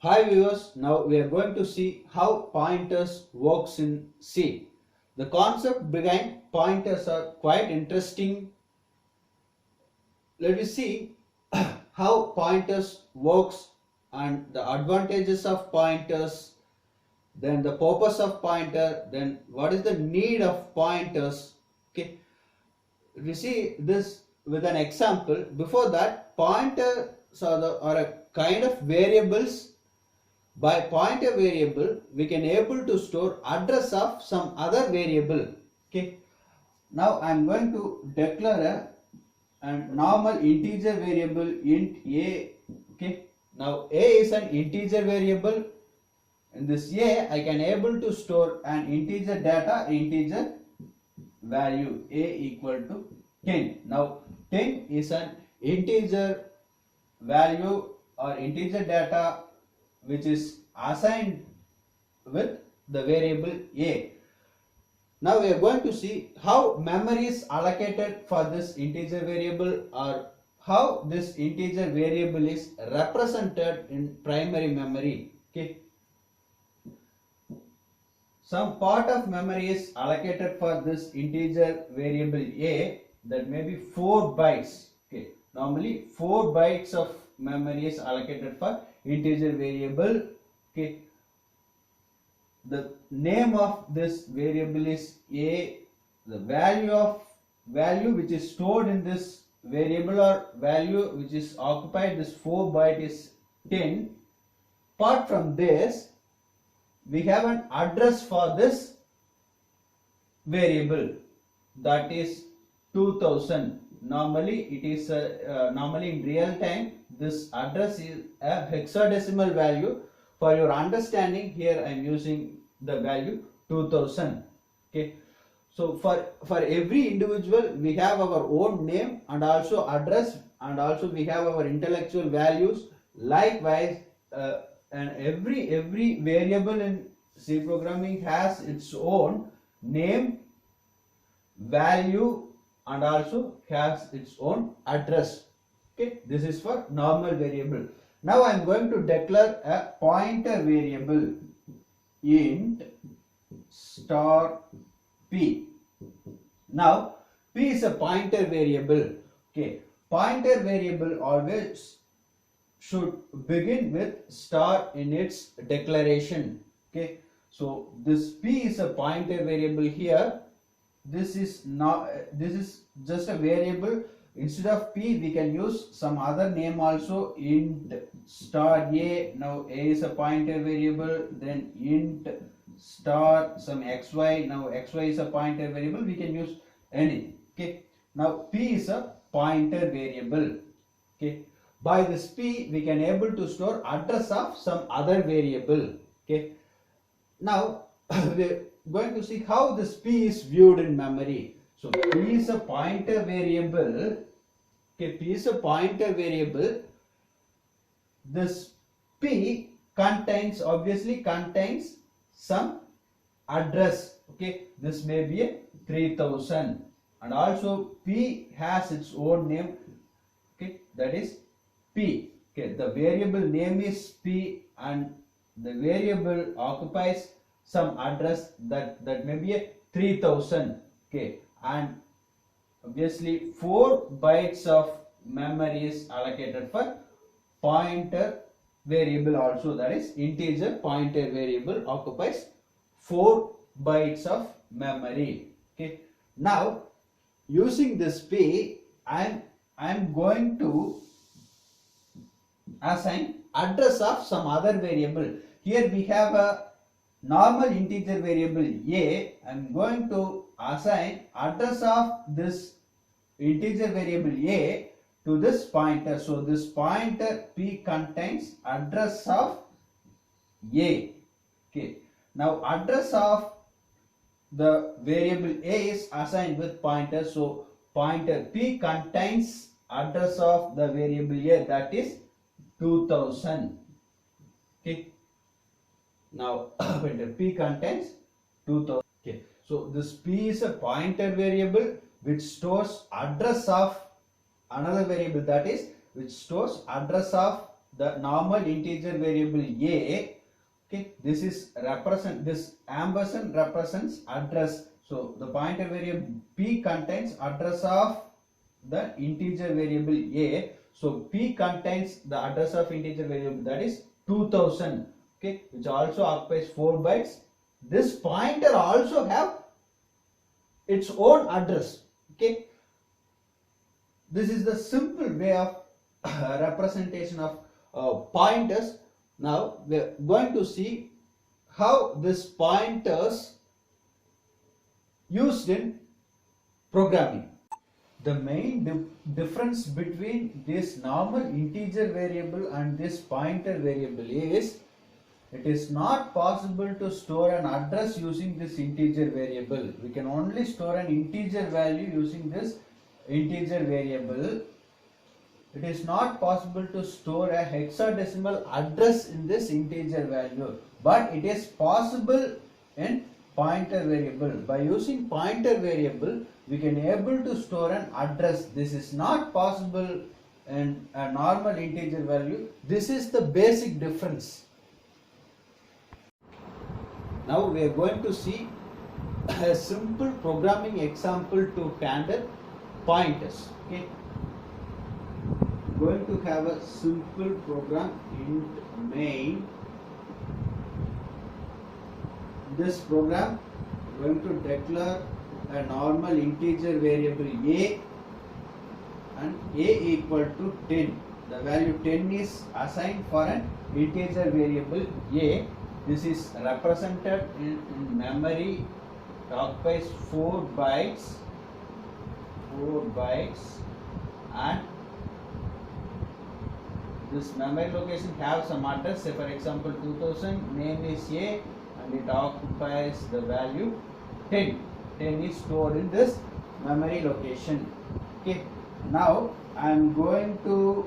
Hi viewers, now we are going to see how pointers works in C. The concept behind pointers are quite interesting. Let us see how pointers works and the advantages of pointers, then the purpose of pointer, then what is the need of pointers. Okay, we see this with an example. Before that, pointers are a kind of variables. By pointer variable, we can able to store address of some other variable. Okay. Now I am going to declare a normal integer variable int a. Okay. Now a is an integer variable. In this a, I can able to store an integer data, integer value a equal to 10. Now 10 is an integer value or integer data which is assigned with the variable a. Now we are going to see how memory is allocated for this integer variable, or how this integer variable is represented in primary memory. Okay. Some part of memory is allocated for this integer variable a, that may be 4 bytes. Okay. Normally 4 bytes of memory is allocated for integer variable. Okay, the name of this variable is a. The value which is stored in this variable, or value which is occupied this 4 byte, is 10. Apart from this, we have an address for this variable, that is 2000. Normally it is normally in real time this address is a hexadecimal value. For your understanding, here I am using the value 2000. Okay, so for every individual we have our own name and also address, and also we have our intellectual values. Likewise, and every variable in C programming has its own name, value, and also has its own address. Okay, this is for normal variable. Now I am going to declare a pointer variable int star p. Now p is a pointer variable. Okay, pointer variable always should begin with star in its declaration. Okay, so this p is a pointer variable here. This is just a variable. Instead of p, we can use some other name also, int star a. Now a is a pointer variable, then int star some xy. Now xy is a pointer variable, we can use any. Okay, now p is a pointer variable. Okay, by this p we can able to store address of some other variable. Okay, now we are going to see how this p is viewed in memory. So p is a pointer variable. Okay, p is a pointer variable. This p obviously contains some address. Okay, this may be a 3000, and also p has its own name. Okay, that is p. Okay, the variable name is p, and the variable occupies some address that may be a 3000. Okay, and obviously 4 bytes of memory is allocated for pointer variable also, that is integer pointer variable occupies 4 bytes of memory. Okay, now using this p, I am going to assign address of some other variable. Here we have a normal integer variable a. I am going to assign address of this integer variable a to this pointer. So this pointer p contains address of a. Okay, now address of the variable a is assigned with pointer. So pointer p contains address of the variable a, that is 2000. Okay, now pointer p contains 2000. Okay, so this p is a pointer variable which stores address of another variable, that is which stores address of the normal integer variable a. Okay, this is represent, this ampersand represents address. So the pointer variable p contains address of the integer variable a. So p contains the address of integer variable, that is 2000. Okay, which also occupies 4 bytes. This pointer also have its own address. Okay, this is the simple way of representation of pointers. Now we are going to see how this pointers used in programming. The main difference between this normal integer variable and this pointer variable is it is not possible to store an address using this integer variable. We can only store an integer value using this integer variable. It is not possible to store a hexadecimal address in this integer value, but it is possible in pointer variable. By using pointer variable, we can able to store an address. This is not possible in a normal integer value. This is the basic difference. Now we are going to see a simple programming example to handle pointers. Okay, going to have a simple program int main. This program going to declare a normal integer variable a and a equal to 10. The value 10 is assigned for an integer variable a. This is represented in memory. It occupies 4 bytes, and this memory location have some address. Say for example 2000, name is a, and it occupies the value 10. 10 is stored in this memory location. Okay, now I am going to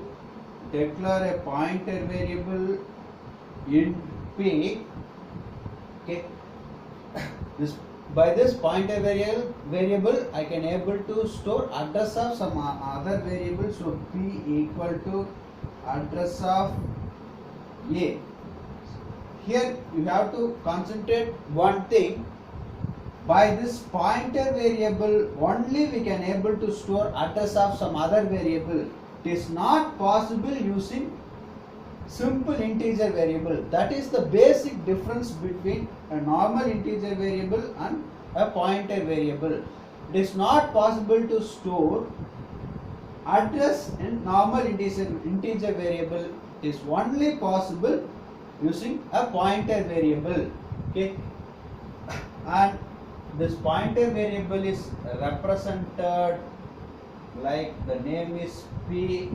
declare a pointer variable int p. Okay, by this pointer variable I can able to store address of some other variable. So p equal to address of a. Here you have to concentrate one thing. By this pointer variable only we can able to store address of some other variable. It is not possible using simple integer variable. That is the basic difference between a normal integer variable and a pointer variable. It is not possible to store address in normal integer variable. It is only possible using a pointer variable. Okay, and this pointer variable is represented like the name is p.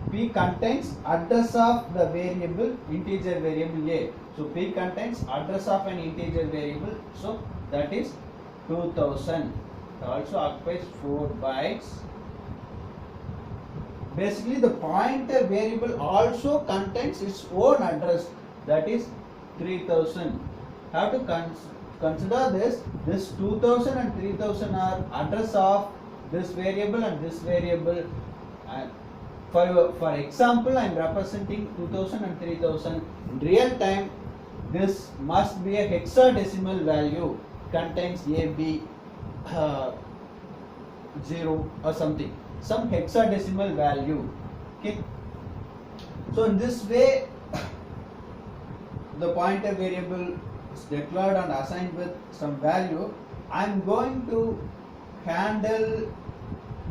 P contains address of the variable integer variable a. So p contains address of an integer variable. So that is 2000. It also occupies 4 bytes. Basically the pointer variable also contains its own address, that is 3000. Have to consider this 2000 and 3000 are address of this variable and this variable. And for example, I am representing 2000 and 3000. In real time, this must be a hexadecimal value, contains a, b, 0 or something, some hexadecimal value. Okay, so in this way the pointer variable is declared and assigned with some value. I am going to handle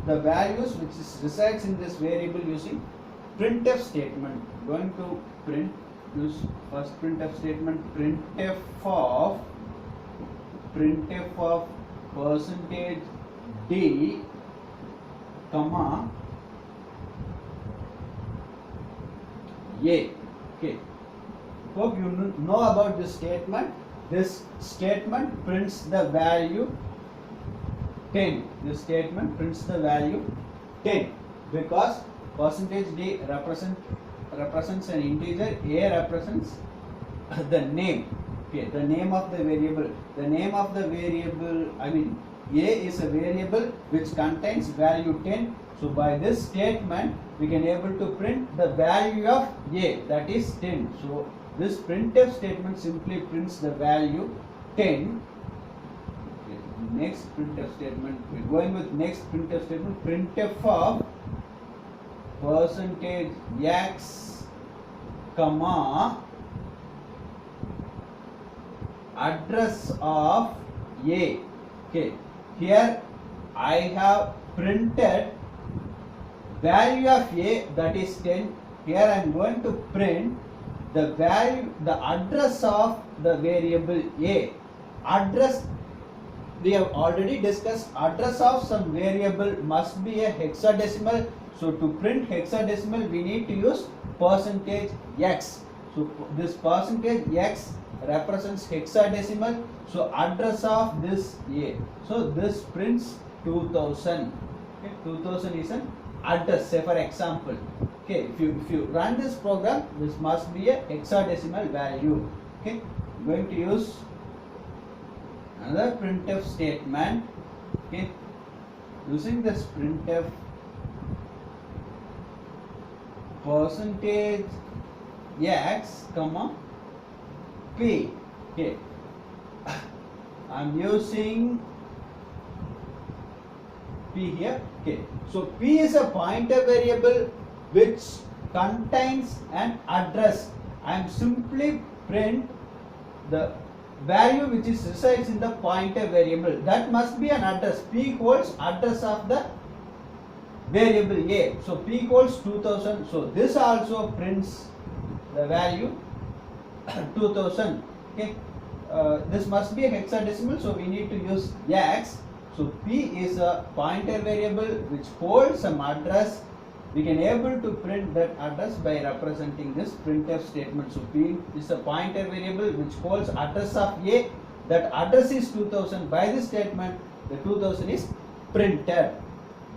the values which resides in this variable using printf statement. Going to use first printf statement, printf of percentage d comma a. Okay, hope you know about this statement. This statement prints the value 10. This statement prints the value 10 because percentage d represents an integer, a represents the name. Okay, the name of the variable. The name of the variable, I mean a is a variable which contains value 10. So by this statement we can able to print the value of a, that is 10. So this printf statement simply prints the value 10. Next printf statement, we're going with next printf statement, printf of percentage x comma address of a. Okay, here I have printed value of a, that is 10. Here I am going to print the value, the address of the variable a. Address, we have already discussed, address of some variable must be a hexadecimal. So to print hexadecimal we need to use percentage x. So this percentage x represents hexadecimal. So address of this a. So this prints 2000. Okay, 2000 is an address, say for example. Okay, if you run this program, this must be a hexadecimal value. Okay, I'm going to use another printf statement. Okay, using this printf percentage x comma p. Okay, I'm using p here. Okay, so p is a pointer variable which contains an address. I am simply print the value which is resides in the pointer variable. That must be an address. P equals address of the variable a. So p equals 2000. So this also prints the value 2000. Okay, this must be a hexadecimal, so we need to use x. So p is a pointer variable which holds some address. We can able to print that address by representing this printf statement. So p is a pointer variable which holds address of a. That address is 2000. By this statement, the 2000 is printed.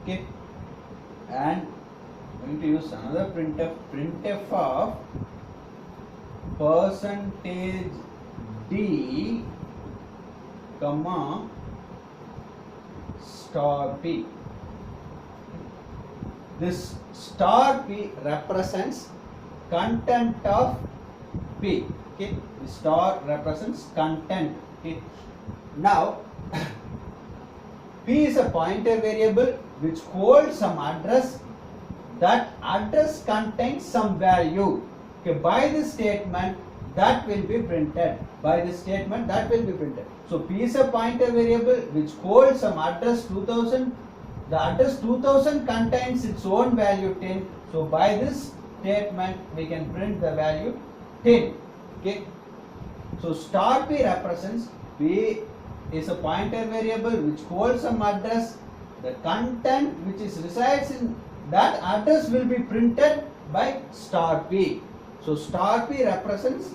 Okay, and I'm going to use another printf of percentage d comma star p. This star p represents content of p. Okay, the star represents content. Okay, now p is a pointer variable which holds some address. That address contains some value. Okay, by this statement that will be printed. By this statement that will be printed. So p is a pointer variable which holds some address 2000. The address 2000 contains its own value 10. So by this statement we can print the value 10. Okay, so star p represents, p is a pointer variable which holds some address. The content which is resides in that address will be printed by star p. So star p represents,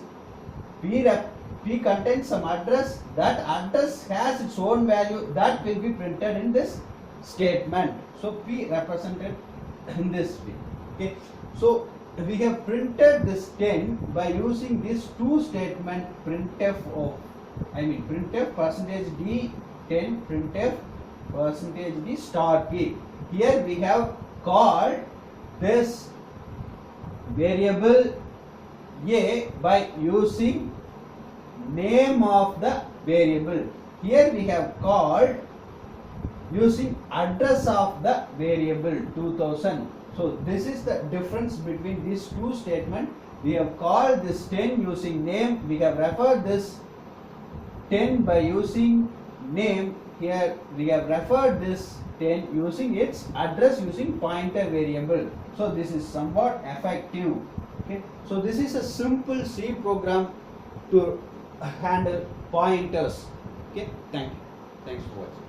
p contains some address. That address has its own value that will be printed in this statement. So p represented in this way. Okay, so we have printed this 10 by using these two statement, printf of, printf percentage d 10, printf percentage d star p. Here we have called this variable a by using name of the variable. Here we have called using address of the variable 2000. So this is the difference between these two statements. We have called this 10 using name. We have referred this 10 by using name. Here we have referred this 10 using its address using pointer variable. So this is somewhat effective. Okay, so this is a simple C program to handle pointers. Okay, thank you. Thanks for watching.